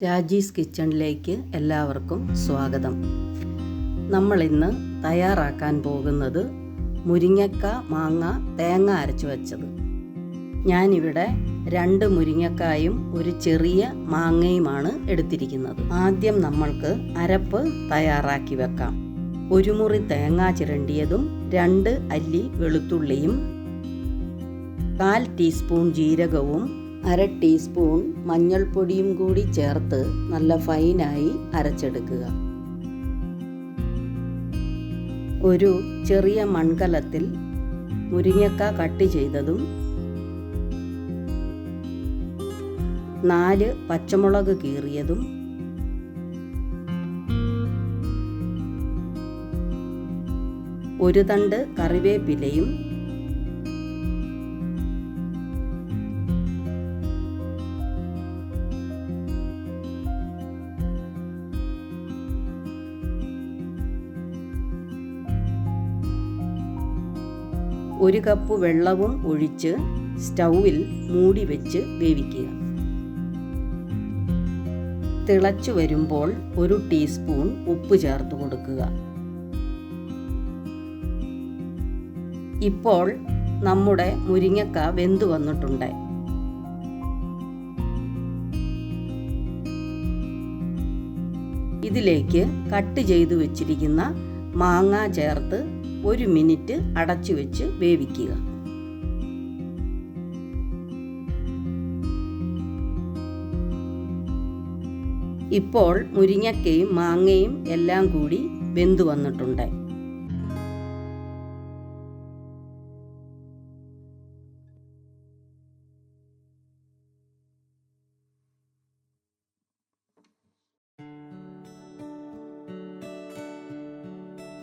രാജീസ് കിച്ചണിലേക്ക് എല്ലാവർക്കും സ്വാഗതം. നമ്മളിന്ന് തയ്യാറാക്കാൻ പോകുന്നത് മുരിങ്ങക്ക മാങ്ങ തേങ്ങ അരച്ചു വച്ചത്. ഞാനിവിടെ 2 മുരിങ്ങക്കായും ഒരു ചെറിയ മാങ്ങയുമാണ് എടുത്തിരിക്കുന്നത്. ആദ്യം നമ്മൾക്ക് അരപ്പ് തയ്യാറാക്കി വെക്കാം. 1 മുറി തേങ്ങ ചിരണ്ടിയതും 2 അല്ലി വെളുത്തുള്ളിയും 1/4 ടീസ്പൂൺ ജീരകവും 1/2 ടീസ്പൂൺ മഞ്ഞൾപ്പൊടിയും കൂടി ചേർത്ത് നല്ല ഫൈനായി അരച്ചെടുക്കുക. ഒരു ചെറിയ മൺകലത്തിൽ മുരിങ്ങക്ക കട്ട് ചെയ്തതും 4 പച്ചമുളക് കീറിയതും ഒരു തണ്ട് കറിവേപ്പിലയും ഒരു കപ്പ് വെള്ളവും ഒഴിച്ച് സ്റ്റൗവിൽ മൂടി വെച്ച് വേവിക്കുക. തിളച്ചു വരുമ്പോൾ 1 ടീസ്പൂൺ ഉപ്പ് ചേർത്ത് കൊടുക്കുക. ഇപ്പോൾ നമ്മുടെ മുരിങ്ങക്ക വെന്തു വന്നിട്ടുണ്ട്. ഇതിലേക്ക് കട്ട് ചെയ്തു വെച്ചിരിക്കുന്ന മാങ്ങ ചേർത്ത് 1 മിനിറ്റ് അടച്ചു വെച്ച് വേവിക്കുക. ഇപ്പോൾ മുരിങ്ങക്കയും മാങ്ങയും എല്ലാം കൂടി വെന്തു വന്നിട്ടുണ്ട്.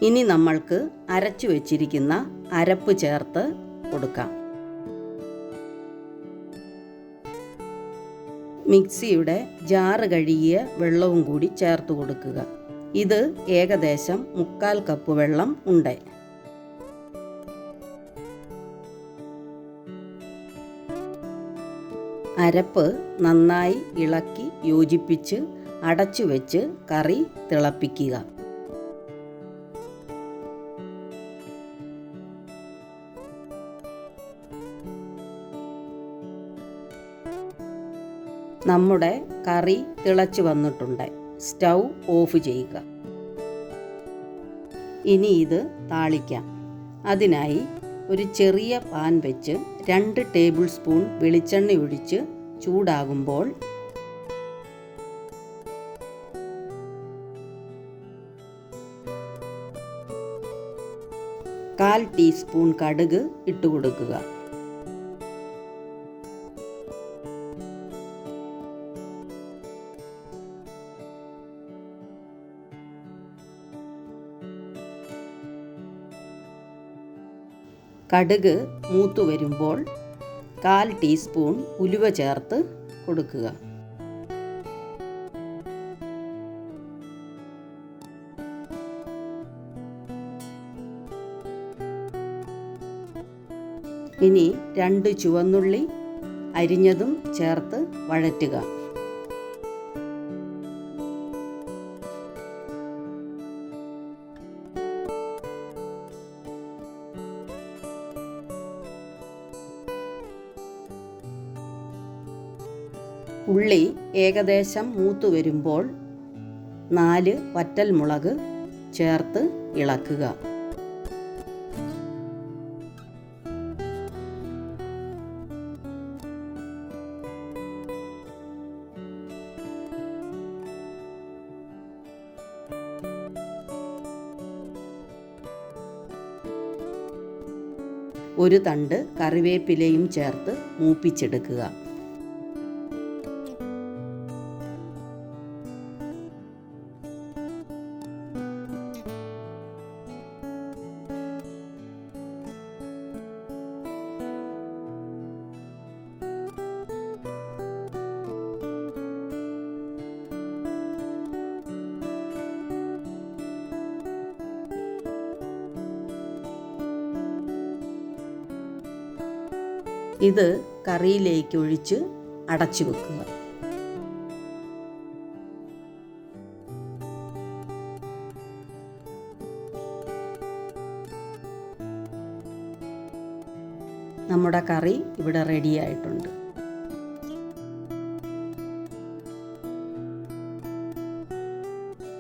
ഇനി നമ്മൾക്ക് അരച്ചു വെച്ചിരിക്കുന്ന അരപ്പ് ചേർത്ത് കൊടുക്കാം. മിക്സിയുടെ ജാറ് കഴുകിയ വെള്ളവും കൂടി ചേർത്ത് കൊടുക്കുക. ഇത് ഏകദേശം 1/4 കപ്പ് വെള്ളം ഉണ്ട്. അരപ്പ് നന്നായി ഇളക്കി യോജിപ്പിച്ച് അടച്ചു വെച്ച് കറി തിളപ്പിക്കുക. നമ്മുടെ കറി തിളച്ചു വന്നിട്ടുണ്ട്. സ്റ്റൗ ഓഫ് ചെയ്യുക. ഇനി ഇത് താളിക്കാം. അതിനായി ഒരു ചെറിയ പാൻ വെച്ച് 2 ടേബിൾ സ്പൂൺ വെളിച്ചെണ്ണ ഒഴിച്ച് ചൂടാകുമ്പോൾ 1/4 ടീസ്പൂൺ കടുക് ഇട്ട് കൊടുക്കുക. കടുക് മൂത്തു വരുമ്പോൾ 1/4 ടീസ്പൂൺ ഉലുവ ചേർത്ത് കൊടുക്കുക. ഇനി 2 ചുവന്നുള്ളി അരിഞ്ഞതും ചേർത്ത് വഴറ്റുക. ഉള്ളി ഏകദേശം മൂത്തു വരുമ്പോൾ 4 വറ്റൽമുളക് ചേർത്ത് ഇളക്കുക. ഒരു തണ്ട് കറിവേപ്പിലയും ചേർത്ത് മൂപ്പിച്ചെടുക്കുക. ഇത് കറിയിലേക്ക് ഒഴിച്ച് അടച്ചു വെക്കുക. നമ്മുടെ കറി ഇവിടെ റെഡിയായിട്ടുണ്ട്.